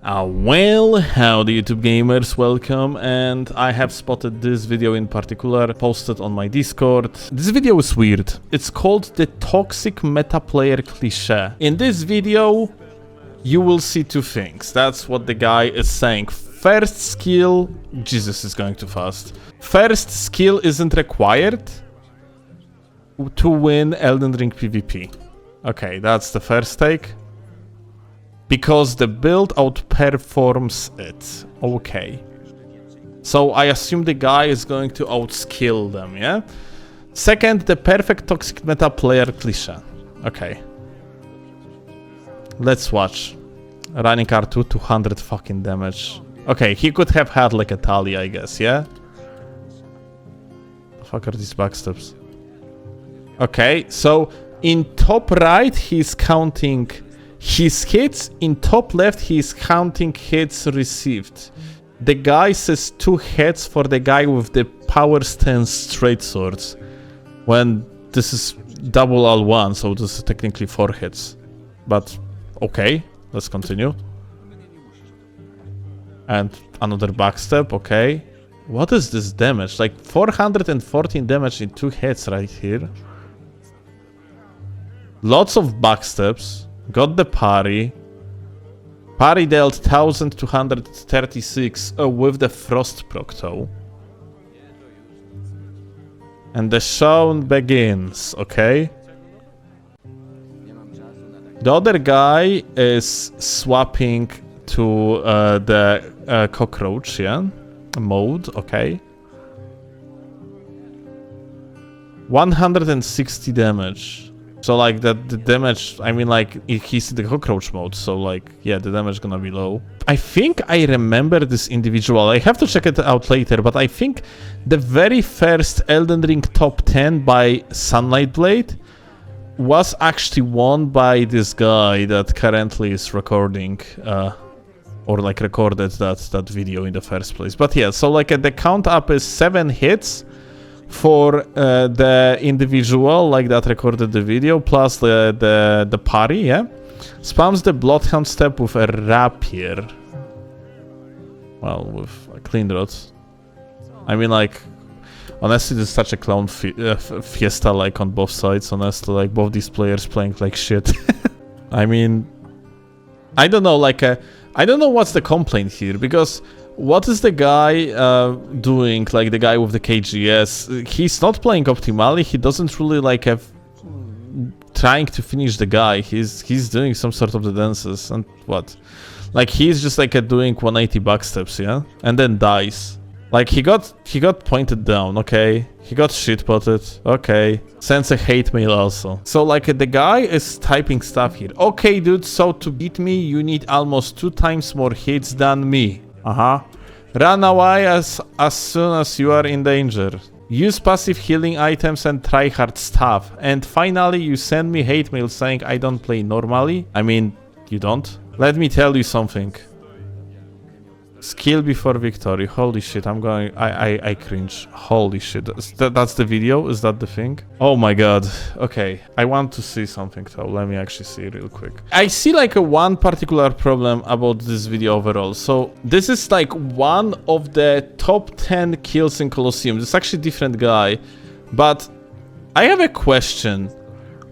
Well, howdy YouTube gamers, welcome, and I have spotted this video in particular posted on my Discord. This video is weird. It's called the toxic meta player cliché. In this video, you will see two things. That's what the guy is saying. First skill, Jesus is going too fast. First skill isn't required to win Elden Ring PvP. Okay, that's the first take. Because the build outperforms it. Okay. So I assume the guy is going to outskill them, yeah? Second, the perfect toxic meta player cliché. Okay. Let's watch. Running R2, 200 fucking damage. Okay, he could have had like a tally, I guess, yeah? The fuck are these backsteps? Okay, so in top right, he's counting his hits. In top left, he's counting hits received. The guy says 2 hits for the guy with the power stance straight swords. When this is double L1, so this is technically 4 hits. But, okay, let's continue. And another backstep, okay. What is this damage? Like 414 damage in 2 hits right here. Lots of backsteps. Got the parry. Parry dealt 1236 with the frost proc though. And the show begins, okay? The other guy is swapping to the cockroach, yeah? Mode, okay. 160 damage. So like the damage, I mean like he's in the cockroach mode, so like yeah, the damage gonna be low. I think I remember this individual. I have to check it out later, but I think the very first Elden Ring top 10 by Sunlight Blade was actually won by this guy that currently is recording or like recorded that video in the first place. But yeah, so like the count up is 7 hits for the individual like that recorded the video, plus the parry, yeah? Spams the Bloodhound step with a rapier. Well, with a clean rod. I mean, like, honestly, this is such a clown fiesta, like, on both sides, honestly, like, both these players playing like shit. I mean, I don't know, like, I don't know what's the complaint here, because what is the guy doing, like the guy with the KGS? He's not playing optimally, he doesn't really like have trying to finish the guy, he's doing some sort of the dances, and what? Like he's just like doing 180 backsteps, yeah? And then dies. Like he got pointed down, okay? He got shit-potted, okay. Sends a hate mail also. So like the guy is typing stuff here. Okay dude, so to beat me you need almost 2 times more hits than me. Run away as soon as you are in danger. Use passive healing items and try hard stuff. And finally, you send me hate mail saying I don't play normally. I mean, you don't. Let me tell you something. Skill before victory. Holy shit, I'm going... I cringe. Holy shit. That's the video? Is that the thing? Oh my god. Okay. I want to see something though. Let me actually see real quick. I see like one particular problem about this video overall. So this is like one of the top 10 kills in Colosseum. This is actually a different guy. But I have a question.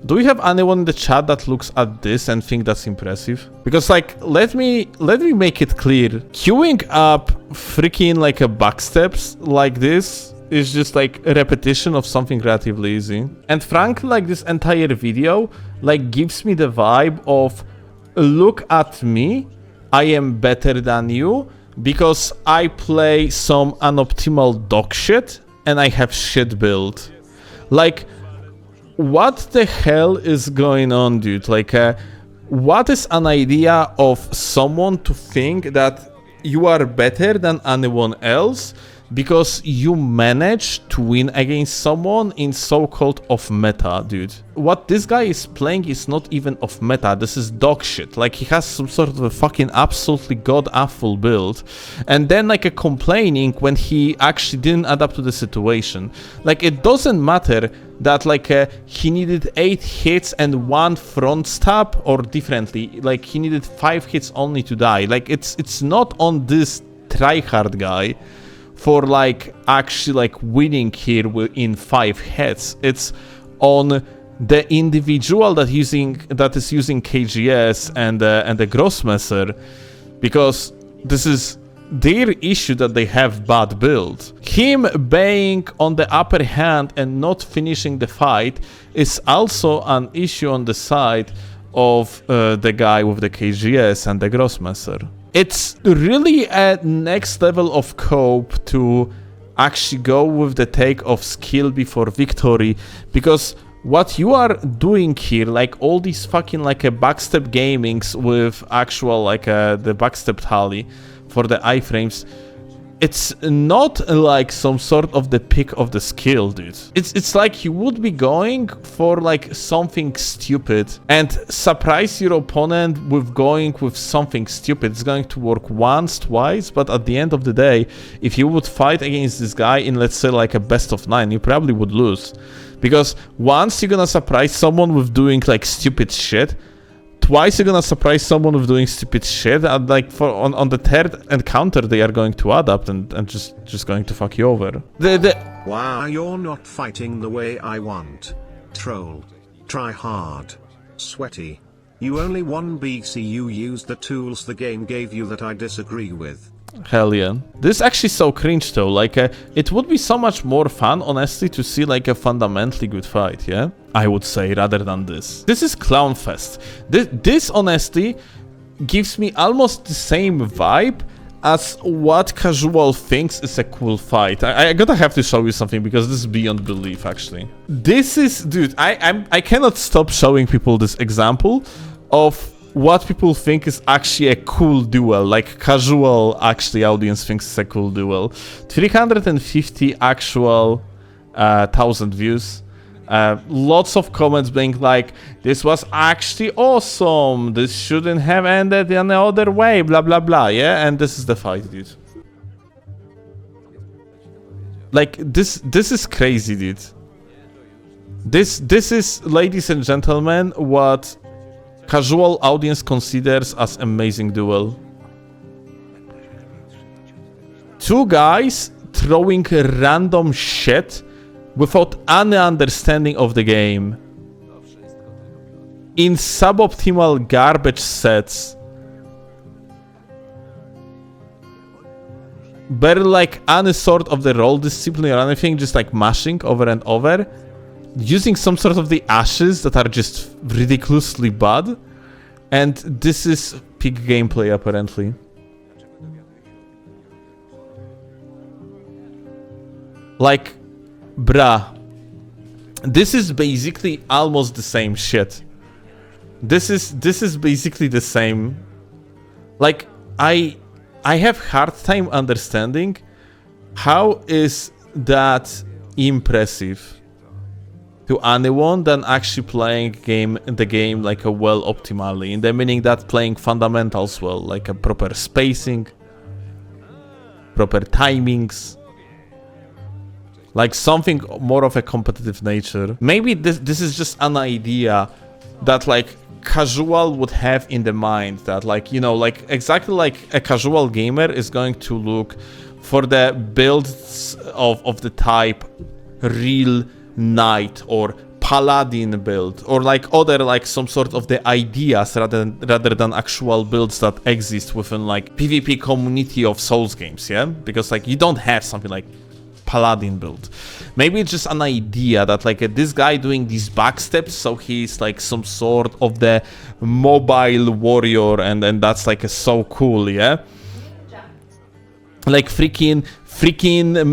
Do we have anyone in the chat that looks at this and think that's impressive? Because like, let me make it clear. Queuing up freaking like a backsteps like this is just like a repetition of something relatively easy. And frankly, like this entire video like gives me the vibe of look at me, I am better than you because I play some unoptimal dog shit and I have shit build. Like, what the hell is going on, dude? Like, what is an idea of someone to think that you are better than anyone else because you manage to win against someone in so-called off meta, dude. What this guy is playing is not even off meta, this is dog shit. Like, he has some sort of a fucking absolutely god-awful build, and then like a complaining when he actually didn't adapt to the situation. Like, it doesn't matter that like he needed 8 hits and 1 front stab, or differently, like he needed 5 hits only to die. Like, it's not on this tryhard guy for like actually like winning here in 5 hits. It's on the individual that is using KGS and the Grossmesser, because this is their issue that they have bad build. Him being on the upper hand and not finishing the fight is also an issue on the side of the guy with the KGS and the Grossmesser. It's really a next level of cope to actually go with the take of skill before victory, because what you are doing here, like all these fucking like a backstep gamings with actual like the backstep tally for the iframes, it's not like some sort of the pick of the skill, dude. It's like you would be going for like something stupid and surprise your opponent with going with something stupid. It's going to work once, twice, but at the end of the day, if you would fight against this guy in, let's say, like a best of 9, you probably would lose. Because once you're gonna surprise someone with doing like stupid shit, twice you're gonna surprise someone with doing stupid shit, and like on the third encounter they are going to adapt and just going to fuck you over. Wow, you're not fighting the way I want. Troll. Try hard. Sweaty. You only won BC, you used the tools the game gave you that I disagree with. Hell yeah. This is actually so cringe though, like it would be so much more fun, honestly, to see like a fundamentally good fight, yeah? I would say, rather than this. This is clown fest. This honestly gives me almost the same vibe as what casual thinks is a cool fight. I gotta have to show you something because this is beyond belief actually. This is, dude, I cannot stop showing people this example of what people think is actually a cool duel, like casual actually audience thinks is a cool duel. 350 actual 1,000 views. Lots of comments being like, this was actually awesome, this shouldn't have ended in the other way, blah blah blah, yeah? And this is the fight, dude. Like, this is crazy, dude. This is, ladies and gentlemen, what casual audience considers as amazing duel. 2 guys throwing random shit without any understanding of the game in suboptimal garbage sets, barely like any sort of the role discipline or anything, just like mashing over and over, using some sort of the ashes that are just ridiculously bad, and this is peak gameplay apparently. Like, bruh, this is basically almost the same shit. This is basically the same. Like, I have hard time understanding how is that impressive to anyone than actually playing the game like a well optimally, in the meaning that playing fundamentals well, like a proper spacing, proper timings, like something more of a competitive nature. Maybe this is just an idea that like casual would have in the mind, that like, you know, like exactly like a casual gamer is going to look for the builds of the type real knight or paladin build, or like other like some sort of the ideas rather than actual builds that exist within like PvP community of Souls games, yeah? Because like you don't have something like paladin build. Maybe it's just an idea that like this guy doing these backsteps, so he's like some sort of the mobile warrior, and that's like so cool, yeah? Like freaking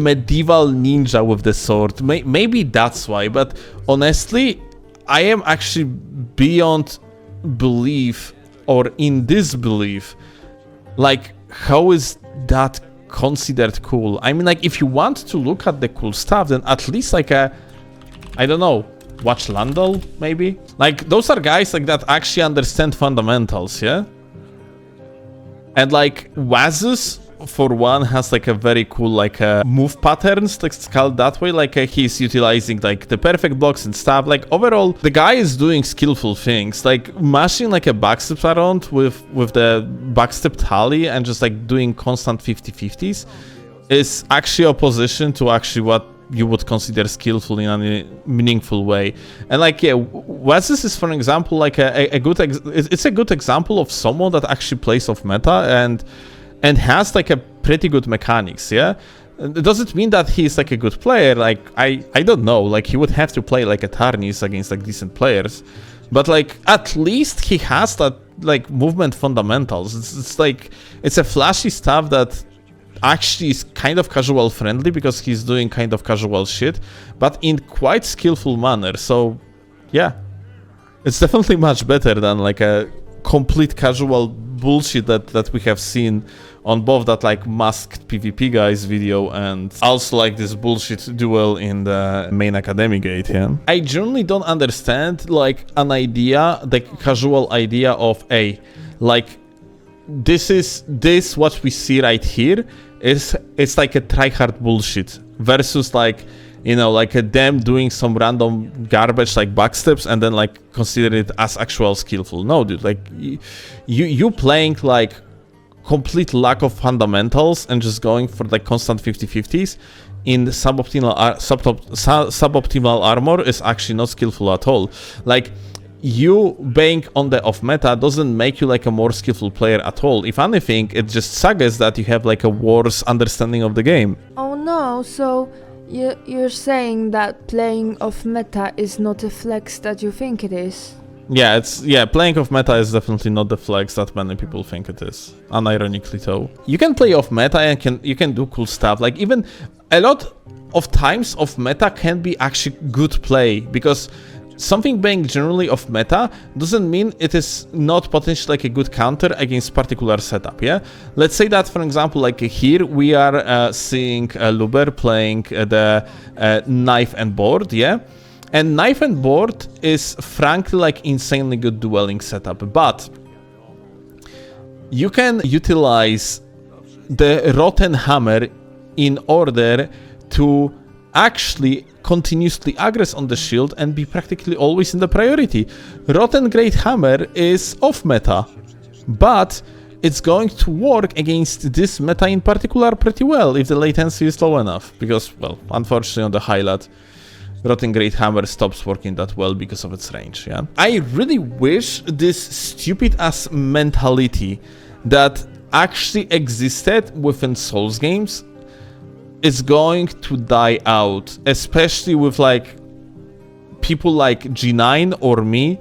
medieval ninja with the sword. Maybe that's why, but honestly, I am actually beyond belief or in disbelief. Like, how is that considered cool. I mean, like, if you want to look at the cool stuff, then at least like I don't know, watch Landel, maybe? Like, those are guys like that actually understand fundamentals, yeah? And like, Wazus, for one, has like a very cool like move patterns, let's call it that way. Like he's utilizing like the perfect blocks and stuff. Like overall, the guy is doing skillful things, like mashing like a backstep around with the backstep tally and just like doing constant 50-50s is actually opposition to actually what you would consider skillful in a meaningful way. And like, yeah, Wazus is, for example, like a good it's a good example of someone that actually plays off meta and has like a pretty good mechanics, yeah? It doesn't mean that he's like a good player. Like, I don't know, like he would have to play like a Tarnis against like decent players, but like at least he has that like movement fundamentals. It's like, it's a flashy stuff that actually is kind of casual friendly because he's doing kind of casual shit, but in quite skillful manner. So yeah, it's definitely much better than like a complete casual bullshit that we have seen on both that like masked PvP guys video and also like this bullshit duel in the main academy gate, yeah? I generally don't understand like an idea, the casual idea of like this what we see right here is, it's like a tryhard bullshit versus like, you know, like them doing some random garbage like backsteps and then like consider it as actual skillful. No, dude, like you playing like complete lack of fundamentals and just going for like constant 50-50s in suboptimal armor is actually not skillful at all. Like, you being on the off meta doesn't make you like a more skillful player at all. If anything, it just suggests that you have like a worse understanding of the game. Oh no, so you're saying that playing off meta is not a flex that you think it is? Yeah, playing off meta is definitely not the flex that many people think it is. Unironically though. You can play off meta and you can do cool stuff. Like, even a lot of times off meta can be actually good play, because something being generally off meta doesn't mean it is not potentially like a good counter against particular setup, yeah? Let's say that, for example, like here we are seeing Luber playing the knife and board, yeah? And knife and board is frankly like insanely good dueling setup, but you can utilize the Rotten Hammer in order to actually continuously aggress on the shield and be practically always in the priority. Rotten Great Hammer is off meta, but it's going to work against this meta in particular pretty well if the latency is low enough, because, well, unfortunately on the highlight, Rotten Great Hammer stops working that well because of its range, yeah? I really wish this stupid-ass mentality that actually existed within Souls games is going to die out, especially with like people like G9 or me,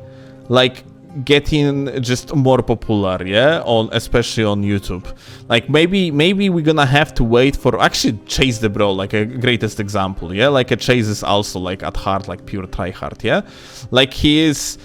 like getting just more popular, yeah, especially on YouTube. Like maybe we're gonna have to wait for actually Chase the Bro, like a greatest example, yeah. Like a Chase is also like at heart like pure tryhard, yeah. Like he's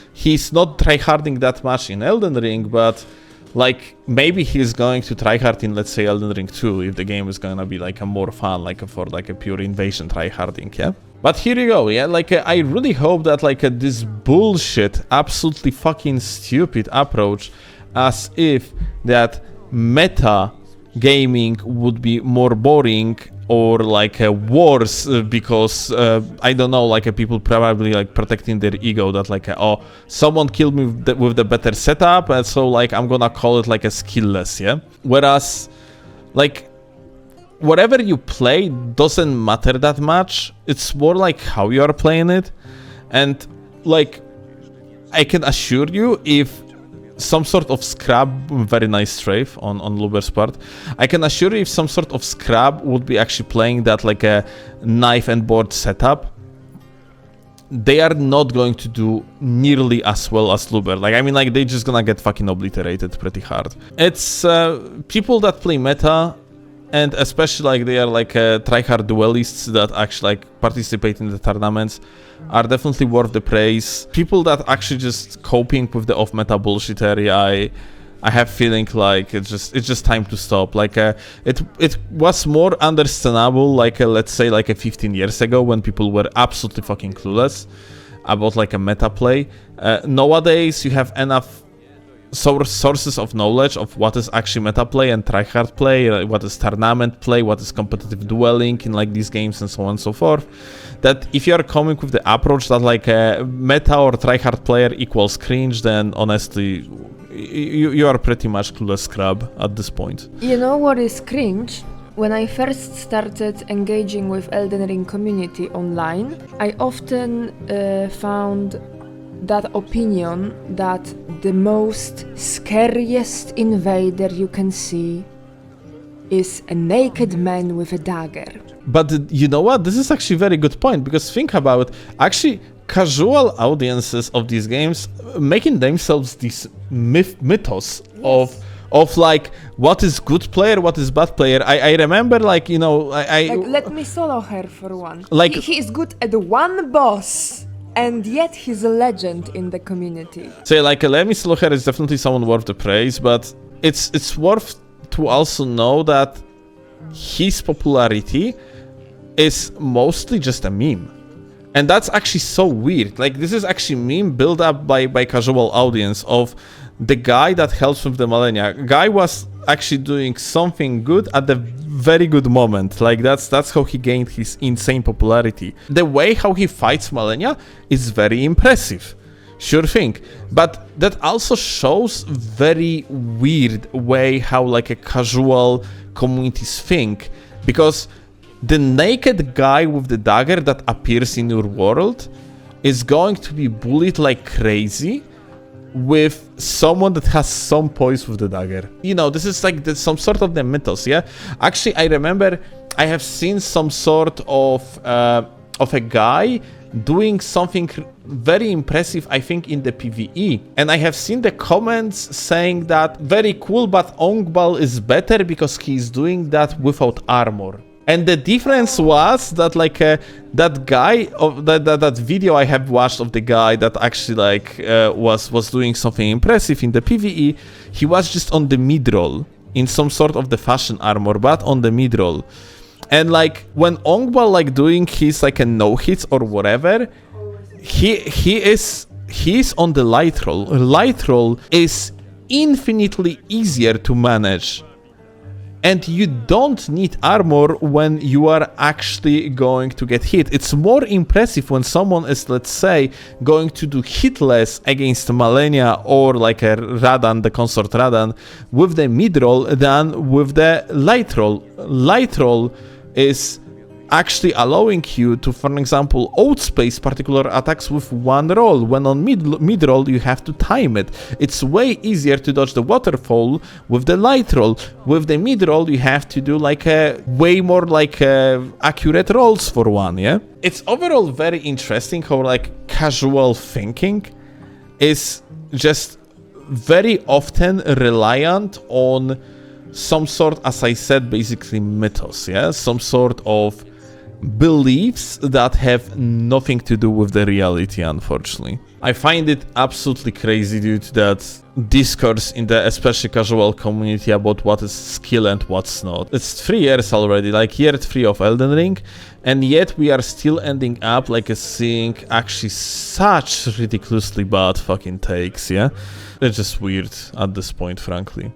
not tryharding that much in Elden Ring, but like, maybe he's going to tryhard in, let's say, Elden Ring 2, if the game is gonna be like a more fun, like for like a pure invasion tryharding, yeah? But here you go, yeah? Like, I really hope that like this bullshit, absolutely fucking stupid approach, as if that meta gaming would be more boring or like worse because I don't know, like people probably like protecting their ego that like oh, someone killed me with the better setup, and so like I'm gonna call it like a skillless, yeah? Whereas like whatever you play doesn't matter that much. It's more like how you are playing it. And like I can assure you, if some sort of scrap, very nice strafe on Luber's part, I can assure you if some sort of scrap would be actually playing that like a knife and board setup, they are not going to do nearly as well as Luber. Like, I mean, like, they're just gonna get fucking obliterated pretty hard. It's people that play meta, and especially like they are like tryhard duelists that actually like participate in the tournaments, are definitely worth the praise. People that actually just coping with the off-meta bullshit area, I have feeling like it's just time to stop. Like it was more understandable like let's say like 15 years ago when people were absolutely fucking clueless about like a meta play. Nowadays you have enough sources of knowledge of what is actually meta play and tryhard play, what is tournament play, what is competitive dueling in like these games and so on and so forth, that if you are coming with the approach that like a meta or tryhard player equals cringe, then honestly you are pretty much clueless scrub at this point. You know what is cringe? When I first started engaging with Elden Ring community online, I often found that opinion that the most scariest invader you can see is a naked man with a dagger. But you know what? This is actually a very good point, because think about it. Actually, casual audiences of these games making themselves these mythos of like what is good player, what is bad player. I remember like, you know, like, let me solo her for one. Like he is good at one boss, and yet he's a legend in the community. So like Lemmy Slocher is definitely someone worth the praise, but it's worth to also know that his popularity is mostly just a meme. And that's actually so weird. Like this is actually meme built up by casual audience of the guy that helps with the Malenia. Guy was actually doing something good at the very good moment. Like that's how he gained his insane popularity. The way how he fights Malenia is very impressive. Sure thing. But that also shows very weird way how like a casual communities think. Because the naked guy with the dagger that appears in your world is going to be bullied like crazy with someone that has some poise with the dagger. You know, this is like some sort of the mythos, yeah? Actually, I remember I have seen some sort of a guy doing something very impressive, I think, in the PvE. And I have seen the comments saying that very cool, but Ongbal is better because he's doing that without armor. And the difference was that like that guy of that video I have watched of the guy that actually like was doing something impressive in the PvE, he was just on the mid-roll in some sort of the fashion armor, but on the mid-roll. And like when Ongbal like doing his like a no hits or whatever, he's on the light roll. Light roll is infinitely easier to manage. And you don't need armor when you are actually going to get hit. It's more impressive when someone is, let's say, going to do hitless against Malenia or like a Radan, the consort Radan, with the mid-roll than with the light roll. Light roll is actually allowing you to, for example, outspace particular attacks with one roll. When on mid-roll, you have to time it. It's way easier to dodge the waterfall with the light roll. With the mid-roll, you have to do like a way more like accurate rolls for one, yeah? It's overall very interesting how like casual thinking is just very often reliant on some sort, as I said, basically mythos, yeah? Some sort of beliefs that have nothing to do with the reality, unfortunately. I find it absolutely crazy, dude, that discourse in the especially casual community about what is skill and what's not. It's 3 years already, like year 3 of Elden Ring, and yet we are still ending up like seeing actually such ridiculously bad fucking takes, yeah? It's just weird at this point, frankly.